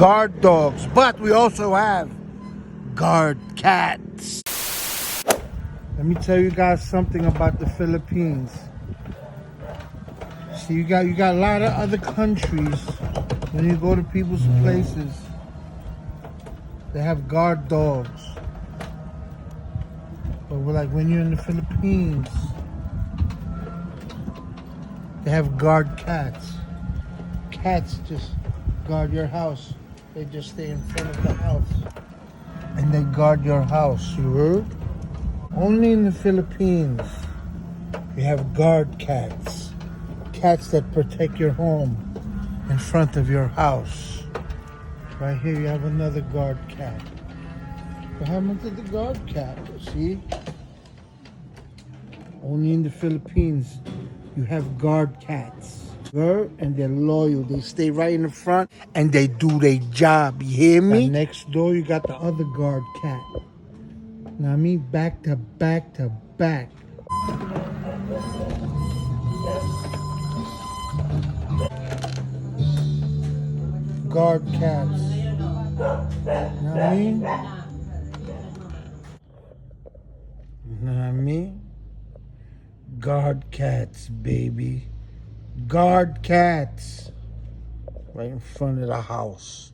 guard dogs, but we also have guard cats. Let me tell you guys something about the Philippines. See, you got a lot of other countries. When you go to people's places, they have guard dogs. But when you're in the Philippines, they have guard cats. Cats just guard your house. They just stay in front of the house. And they guard your house, you heard? Only in the Philippines, you have guard cats. Cats that protect your home in front of your house. Right here, you have another guard cat. What happened to the guard cat? See? Only in the Philippines, you have guard cats. And they're loyal. They stay right in the front and they do their job. You hear me? And next door, you got the other guard cat. Now, I mean, back to back to back. Guard cats. You know what I mean? You know what I mean? Guard cats, baby. Guard cats. Right in front of the house.